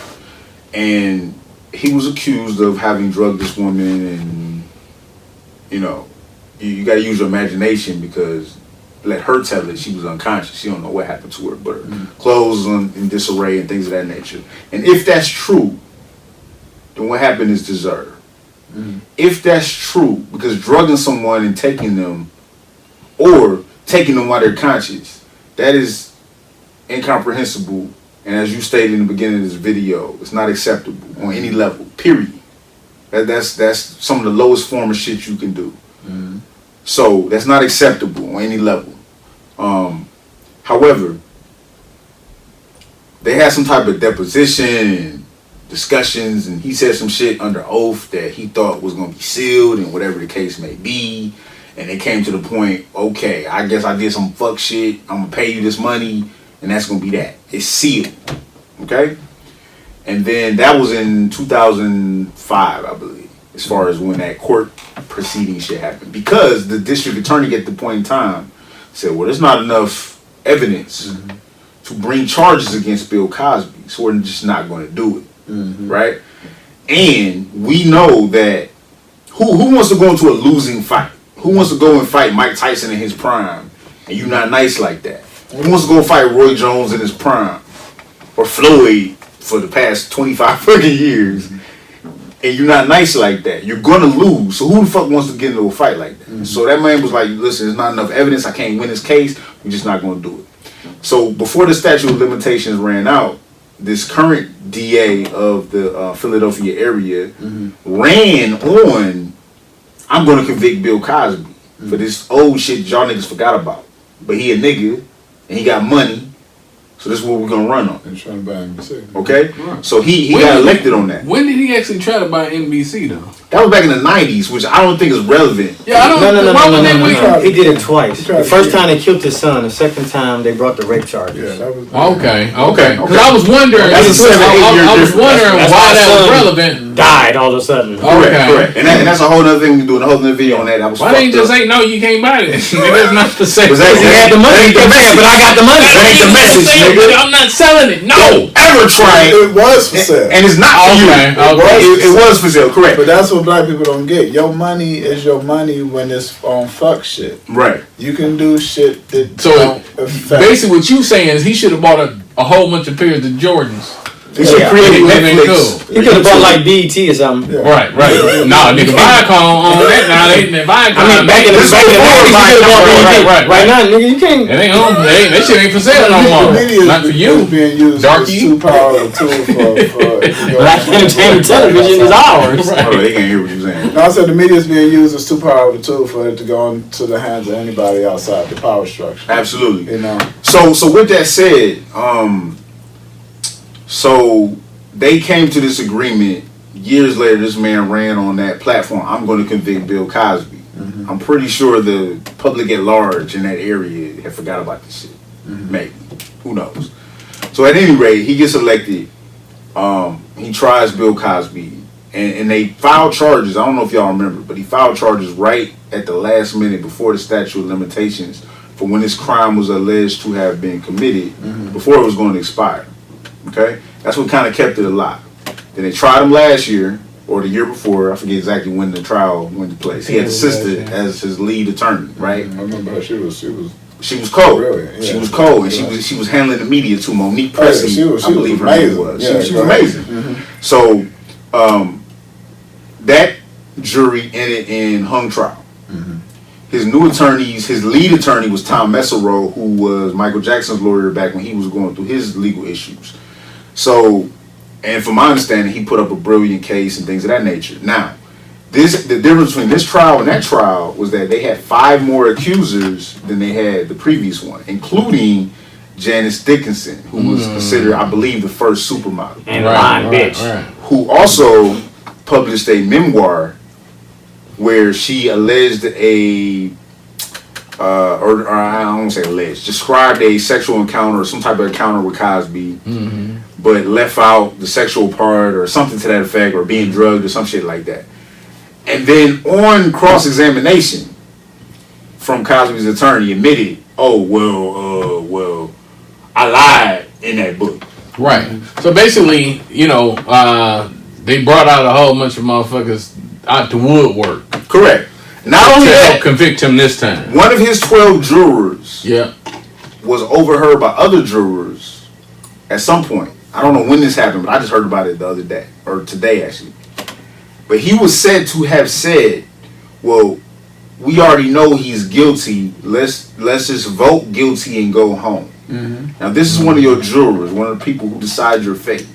And he was accused of having drugged this woman, and you know, you got to use your imagination because let her tell it. She was unconscious. She don't know what happened to her, but her clothes was in disarray and things of that nature. And if that's true, then what happened is deserved. If that's true, because drugging someone and taking them, or taking them while they're conscious, that is incomprehensible. And as you stated in the beginning of this video, it's not acceptable on any level, period. That's some of the lowest form of shit you can do. So that's not acceptable on any level. However, they had some type of deposition and discussions, and he said some shit under oath that he thought was going to be sealed and whatever the case may be. And it came to the point, okay, I guess I did some fuck shit. I'm going to pay you this money. and that's gonna be that. It's sealed. Okay? And then that was in 2005, I believe, as far as when that court proceeding shit happened. Because the district attorney at the point in time said, well, there's not enough evidence to bring charges against Bill Cosby, so we're just not going to do it. Right? And we know that who wants to go into a losing fight? Who wants to go and fight Mike Tyson in his prime and you not nice like that? Who wants to go fight Roy Jones in his prime? Or Floyd for the past 25 fucking years and you're not nice like that? You're gonna lose. So who the fuck wants to get into a fight like that? So that man was like, listen, there's not enough evidence. I can't win this case. We're just not gonna do it. So before the statute of limitations ran out, this current DA of the Philadelphia area ran on, I'm gonna convict Bill Cosby for this old shit y'all niggas forgot about. But he a nigga and he got money. So this is what we're gonna run on. And trying to buy NBC. Okay? So he got elected on that. When did he actually try to buy NBC though? That was back in the 90s, which I don't think is relevant. Yeah, I don't. No. He did it twice. The first time they killed his son. The second time they brought the rape charges. Yeah, that was. Okay. Because I was wondering. That's a 7-8 year I was difference. wondering That's why why that was son relevant. Died all of a sudden. Correct. And that's a whole other thing. We're doing a whole other video on that. That was Why didn't you just fucked up. say no? You can't buy this. Nigga, it's not for sale. Was that- He had the money, but I got the money. That ain't the message, nigga. I'm not selling it. No. Ever try it. It was for sale. And it's not for you. It was for sale, correct. But that's what black people don't get. Your money is your money when it's on fuck shit. Right. You can do shit that So don't affect. basically, what you saying is he should have bought a whole bunch of pairs of Jordans. They should create Netflix. He could have bought like BET or something. Yeah. Right. Nah, nigga, Viacom on that now. Viacom. I mean, back in the This day, was before Viacom. Right. Right now, nigga, you can't. It ain't on. That shit ain't for sale no more. Not for you. Being used Darky. as too powerful tool for Black entertainment television is ours. Oh, they can't hear what you're saying. No, I said the media is being used as too powerful tool for it to go into the hands of anybody outside the power structure. Absolutely. You know. So with that said, so they came to this agreement. Years later, this man ran on that platform. I'm going to convict Bill Cosby. I'm pretty sure the public at large in that area had forgot about this shit. Maybe. Who knows? So at any rate, he gets elected. He tries Bill Cosby. And they filed charges. I don't know if y'all remember, but he filed charges right at the last minute before the statute of limitations for when this crime was alleged to have been committed before it was going to expire. Okay? That's what kind of kept it alive. Then they tried him last year, or the year before. I forget exactly when the trial went into place. He had a sister as his lead attorney, right? I remember her. She was cold. Really? Yeah. She was cold, and she was handling the media too. Monique Oh, yeah, Pressey, she was I believe her amazing. name was. Yeah, she was amazing. So that jury ended in hung trial. His new attorneys, his lead attorney was Tom Messerow, who was Michael Jackson's lawyer back when he was going through his legal issues. So, and from my understanding, he put up a brilliant case and things of that nature. Now, the difference between this trial and that trial was that they had 5 more accusers than they had the previous one, including Janice Dickinson, who was considered, I believe, the first supermodel. And lying bitch. Who also published a memoir where she alleged or I don't want to say alleged, described a sexual encounter or some type of encounter with Cosby, but left out the sexual part or something to that effect, or being drugged or some shit like that. And then on cross-examination from Cosby's attorney admitted, oh, well, I lied in that book. Right. So basically, they brought out a whole bunch of motherfuckers out the woodwork. Correct. Not only to that, help convict him this time. one of his 12 jurors Yeah. was overheard by other jurors at some point. I don't know when this happened, but I just heard about it the other day, or today actually. But he was said to have said, well, we already know he's guilty. Let's just vote guilty and go home. Now, this is one of your jurors, one of the people who decide your fate,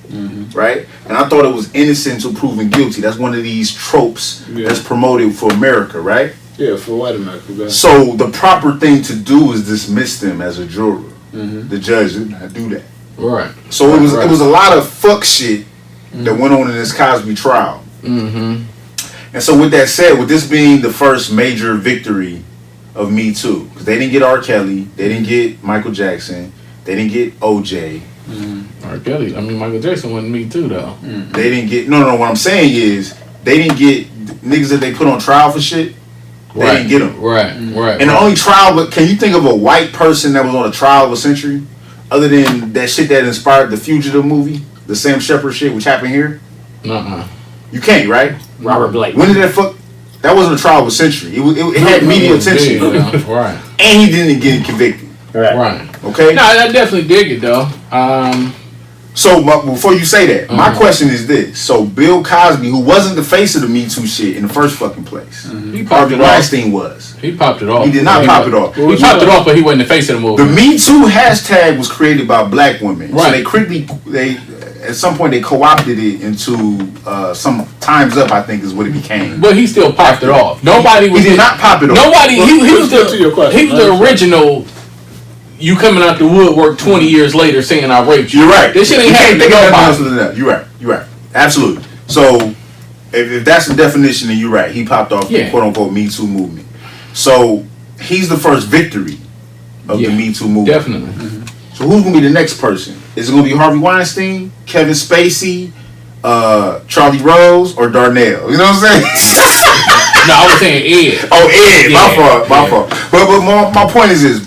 right? And I thought it was innocent until proven guilty. That's one of these tropes that's promoted for America, right? Yeah, for white America. So the proper thing to do is dismiss them as a juror. The judge did not do that. Right. So it was a lot of fuck shit that went on in this Cosby trial. And so with that said, with this being the first major victory of Me Too, because they didn't get R. Kelly, they didn't get Michael Jackson, They didn't get OJ. R. Kelly. I mean, Michael Jackson wasn't Me Too though. They didn't get no. What I'm saying is they didn't get niggas that they put on trial for shit. They didn't get them. Right. And the only trial, but can you think of a white person that was on a trial of a century, other than that shit that inspired the Fugitive movie, the Sam Shepard shit, which happened here? You can't, right? Robert Blake. When did that fuck? That wasn't a trial of a century. It had media attention, right? And he didn't get convicted. Right. Okay. No, I definitely dig it though. So before you say that, my question is this: so Bill Cosby, who wasn't the face of the Me Too shit in the first fucking place, Harvey Weinstein was. He popped it off. He did not pop it off. He popped it off, but he wasn't the face of the movie. The Me Too hashtag was created by black women. Right. So they at some point they co-opted it into some Time's Up, I think is what it became. But he still popped it off. He did not pop it off. Nobody. He was to your question. He was the original. You coming out the woodwork 20 years later saying I raped you. You're right. This shit ain't happening. You're right. Absolutely. So if that's the definition, then you're right. He popped off the quote unquote Me Too movement. So he's the first victory of the Me Too movement. Definitely. So who's gonna be the next person? Is it gonna be Harvey Weinstein, Kevin Spacey, Charlie Rose, or Darnell? You know what I'm saying? No, I was saying Ed. Oh, Ed. My fault. But my point is this: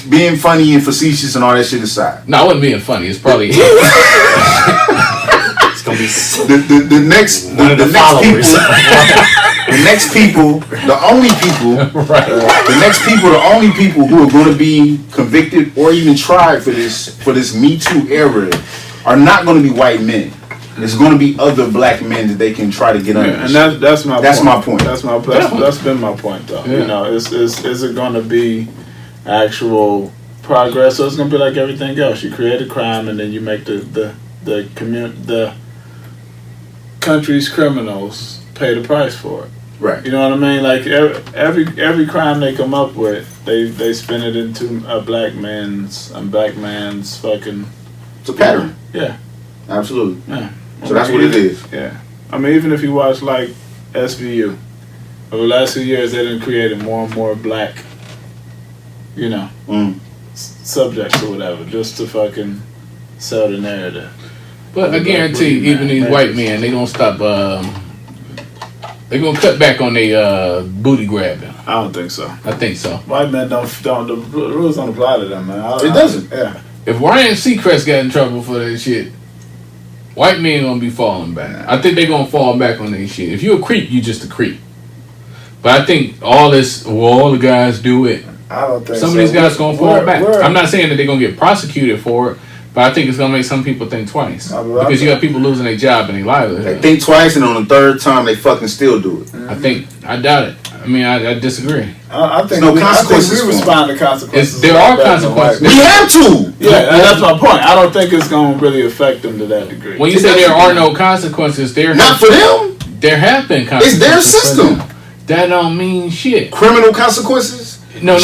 being funny and facetious and all that shit aside. No, I wasn't being funny. It's probably Ed. It's gonna be the next people, the only people who are going to be convicted or even tried for this Me Too era are not going to be white men. It's going to be other black men that they can try to get under. And that's my point. That's been my point though. Yeah. You know, is it going to be actual progress, or it's going to be like everything else? You create a crime and then you make the country's criminals pay the price for it. Right. You know what I mean? Like every crime they come up with, they spin it into a black man's fucking. It's a pattern. Yeah. Absolutely. Yeah. So that's what it is. Yeah. I mean, even if you watch like SVU, over the last few years, they done created more and more black, subjects or whatever, just to fucking sell the narrative. But I guarantee, even these white men, they gonna stop. They gonna cut back on their booty grabbing. I don't think so. I think so. White men don't. The rules don't apply to them, man. It doesn't. Yeah. If Ryan Seacrest got in trouble for that shit, white men gonna be falling back. I think they gonna fall back on their shit. If you a creep, you just a creep. But I think all the guys do it. I don't think some so. of these guys gonna fall back. I'm not saying that they're gonna get prosecuted for it, but I think it's gonna make some people think twice. Because you got people losing their job and their livelihood. They think twice, and on the third time, they fucking still do it. I doubt it. I mean, I disagree. I think no we consequences. respond to consequences. There are consequences. We have to. Yeah, and that's my point. I don't think it's going to really affect them to that degree. When you say there are no consequences, not for them. There have been consequences. It's their system. That don't mean shit. Criminal consequences? No.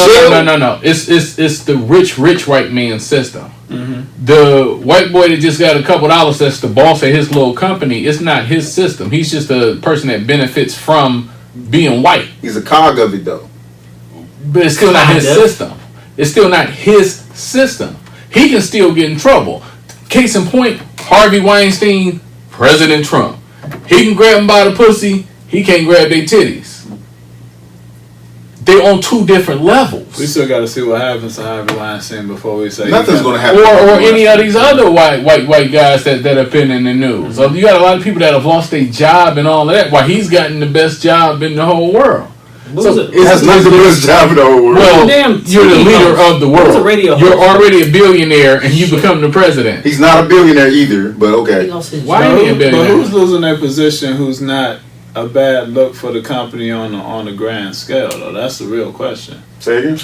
It's the rich white man system. Mm-hmm. The white boy that just got a couple dollars that's the boss of his little company, it's not his system. He's just a person that benefits from being white. He's a cog of it though. But it's still not his system. It's still not his system. He can still get in trouble. Case in point, Harvey Weinstein, President Trump. He can grab him by the pussy. He can't grab their titties. They're on two different levels. We still got to see what happens to Harvey Weinstein before we say nothing's going to happen. Or any of these other white guys that have been in the news. So you got a lot of people that have lost their job and all of that. While he's gotten the best job in the whole world. So that's not the best job in the whole world. Well, you're the leader of the world. You're already a billionaire and you become the president. He's not a billionaire either, but okay. Why ain't he a billionaire? But who's losing their position? Who's not a bad look for the company on the grand scale, though? That's the real question. Say it again.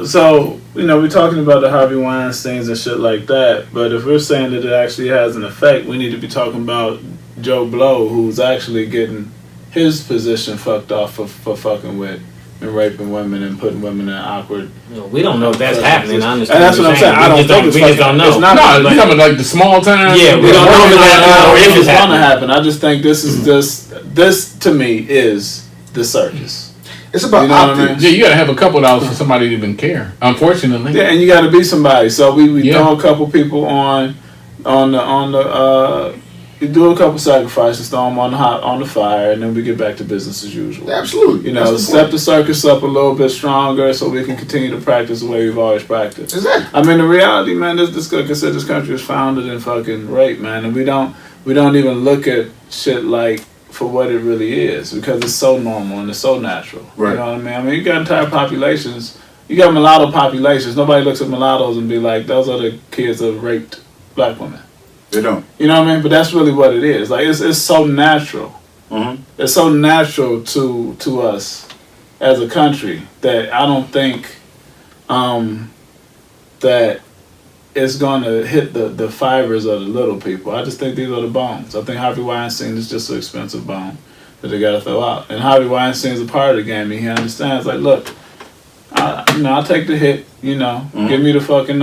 So we're talking about the Harvey Weinsteins and shit like that. But if we're saying that it actually has an effect, we need to be talking about Joe Blow, who's actually getting his position fucked off for fucking with and raping women and putting women in awkward. We don't know if that's happening. I understand. And that's what I'm saying. I don't think we just don't know. It's not. No, you talking about like the small time? Yeah, we don't know if it's going to happen. I just think this to me is the circus. It's about You know what I optics. Yeah, you gotta have a couple dollars for somebody to even care. Unfortunately. Yeah, and you got to be somebody. So we Yeah. throw a couple people on the. You do a couple sacrifices, throw them on the fire, and then we get back to business as usual. Absolutely. You know, step the circus up a little bit stronger so we can continue to practice the way we've always practiced. Exactly. I mean, the reality, man, this like I said, this country is founded in fucking rape, man, and we don't even look at shit like for what it really is because it's so normal and it's so natural. Right. You know what I mean? I mean, you got entire populations. You got mulatto populations. Nobody looks at mulattoes and be like, those are the kids of raped black women. They don't. You know what I mean? But that's really what it is. Like it's so natural. Mm-hmm. It's so natural to us as a country that I don't think that it's gonna hit the fibers of the little people. I just think these are the bones. I think Harvey Weinstein is just an expensive bone that they gotta throw out. And Harvey Weinstein is a part of the game, and he understands. Like, look, I'll take the hit. You know, give me the fucking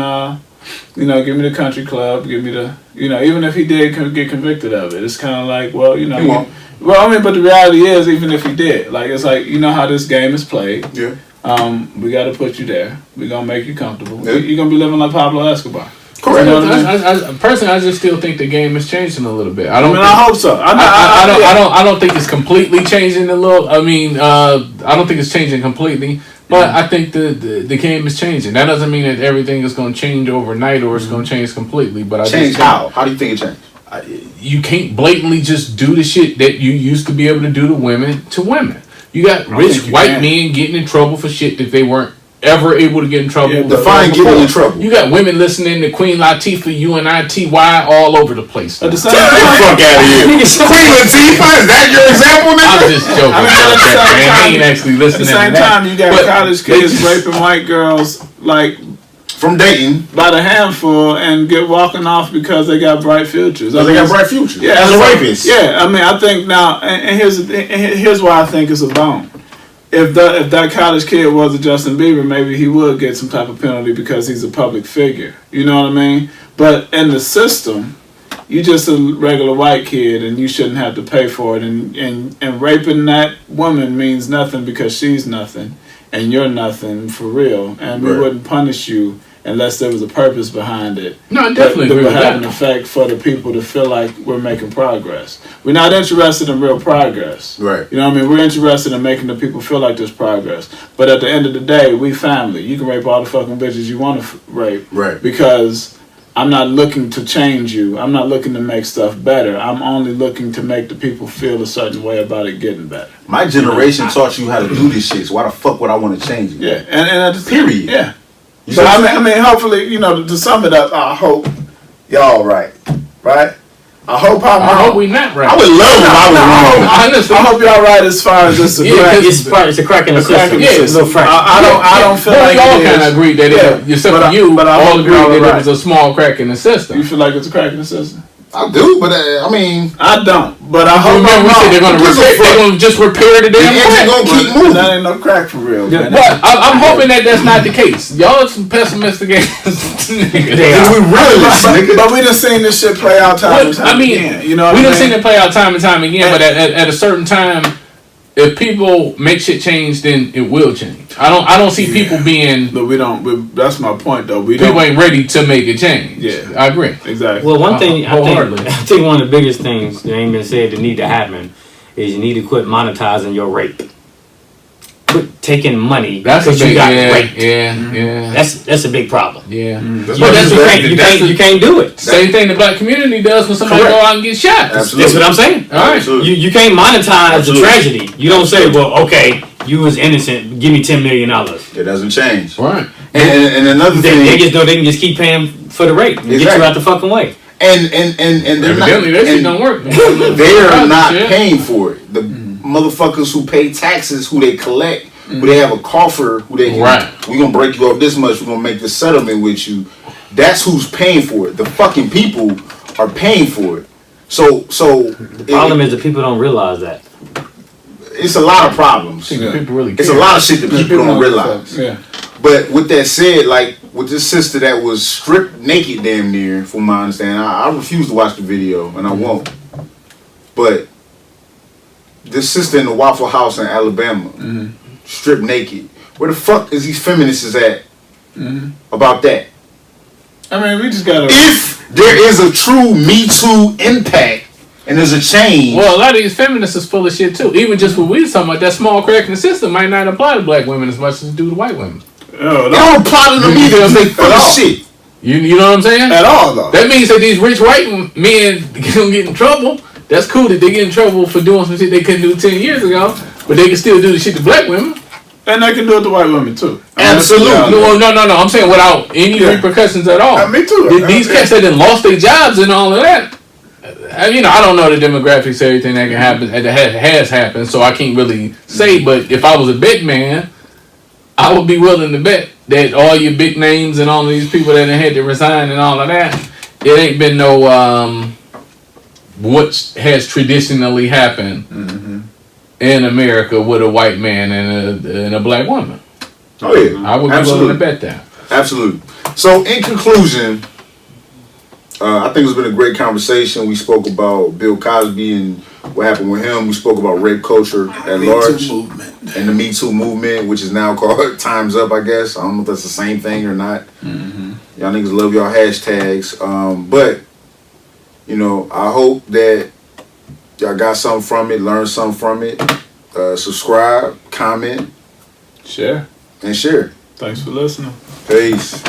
give me the country club. Give me the even if he did get convicted of it, it's kind of like, well, He won't. well, I mean, but the reality is, even if he did, like, it's like, you know how this game is played. Yeah. We got to put you there. We're going to make you comfortable. Yeah. You're going to be living like Pablo Escobar. Correct. You know what I mean? I personally, I just still think the game is changing a little bit. I hope so. I don't think it's completely changing a little. I mean, I don't think it's changing completely, but I think the game is changing. That doesn't mean that everything is going to change overnight or it's going to change completely. But Change how? How do you think it changed? You can't blatantly just do the shit that you used to be able to do to women. You got rich white men getting in trouble for shit that they weren't ever able to get in trouble. Yeah, define getting in trouble. You got women listening to Queen Latifah, UNITY all over the place. At the same Get the fuck out of here. Queen Latifah, is that your example, nigga? I'm just joking. I ain't actually At listening the same to that. time, you got college kids raping white girls like From Dayton. by the handful and get walking off because they got bright futures. Because they got bright futures. Yeah, As a so- rapist. Yeah, I mean, I think now, and here's why I think it's a bone. If that college kid was a Justin Bieber, maybe he would get some type of penalty because he's a public figure. You know what I mean? But in the system, you just a regular white kid and you shouldn't have to pay for it. And raping that woman means nothing because she's nothing and you're nothing for real. And we Right. wouldn't punish you unless there was a purpose behind it. No, I definitely that agree would with have an that. effect for the people to feel like we're making progress. We're not interested in real progress. Right. You know what I mean? We're interested in making the people feel like there's progress. But at the end of the day, we family. You can rape all the fucking bitches you want to rape. Right. Because I'm not looking to change you. I'm not looking to make stuff better. I'm only looking to make the people feel a certain way about it getting better. My generation taught you how to do this shit, so why the fuck would I want to change it? Yeah. And at the Period. Yeah. You So see what I'm I mean, hopefully, to sum it up, I hope y'all right. I hope I'm I wrong. hope we not right. I would love if I was wrong. Honestly, I hope y'all right as far as this is Yeah, correct. It's a crack in the system. Yeah, It's a little fraction. I don't feel like we all it kind is. of agreed that except for you, but I all hope agreed y'all that are it right. was a small crack in the system. You feel like it's a crack in the system? I do, but I mean, I don't. But I hope Remember, I'm we said they're wrong. gonna just repair the the damn engine crack. gonna keep But moving. that ain't no crack for real. Yeah, Man. But I'm hoping that that's not the case. Y'all are some pessimistic ass niggas. They are. We realists, nigga. But we done seen this shit play out time and What- time I mean, again. You know what we I done mean? seen it play out time and time again, but at a certain time, if people make shit change, then it will change. I don't see people being But we don't. That's my point, though. We people don't. ain't ready to make a change. Yeah. I agree. Exactly. Well, one thing wholeheartedly. I think one of the biggest things that ain't been said that need to happen is you need to quit monetizing your rape. Quit taking money That's a because you big got yeah, raped. yeah. That's a big problem. Yeah. That's You, what just you can't do it. Same thing the black community does when somebody Correct. go out and get shot. Absolutely. That's what I'm saying. All right. Absolutely. You can't monetize Absolutely. the tragedy. You don't say, well, okay, you was innocent, give me $10 million. It doesn't change. Right. And another thing, They just know they can just keep paying for the rape and get you Exactly. out the fucking way. and they're not, Evidently, that shit and don't work. they're not Shit. paying for it. The motherfuckers who pay taxes, who they collect, who they have a coffer, who they can, Right. we gonna break you off this much, we're gonna make this settlement with you. That's who's paying for it. The fucking people are paying for it. So The problem is that people don't realize that. it's a lot of problems. People really It's a care. lot of shit that people don't realize. Yeah. But with that said, like with this sister that was stripped naked damn near, from my understanding, I refuse to watch the video and I won't. But this sister in the Waffle House in Alabama, stripped naked. Where the fuck is these feminists at about that? I mean, we just gotta. If there is a true Me Too impact and there's a change. Well, a lot of these feminists is full of shit too. Even just what we was talking about, that small crack in the system might not apply to black women as much as it do to white women. Oh, they don't apply to them either if they full of shit. You know what I'm saying? At all, though. That means that these rich white men gonna get in trouble. That's cool that they get in trouble for doing some shit they couldn't do 10 years ago, but they can still do the shit to black women. And they can do it to white women too. Absolutely. No. I'm saying without any repercussions at all. Me too. These cats that done lost their jobs and all of that. I don't know the demographics, everything that can happen, that has happened, so I can't really say. But if I was a bet man, I would be willing to bet that all your big names and all of these people that had to resign and all of that, it ain't been no what has traditionally happened in America with a white man and a black woman. Oh yeah, I would be willing to bet that. Absolutely. So in conclusion, I think it's been a great conversation. We spoke about Bill Cosby and what happened with him. We spoke about rape culture at large and the Me Too movement, which is now called Time's Up, I guess. I don't know if that's the same thing or not. Y'all niggas love y'all hashtags. But, I hope that y'all got something from it, learned something from it. Subscribe, comment, Share. and share. Thanks for listening. Peace.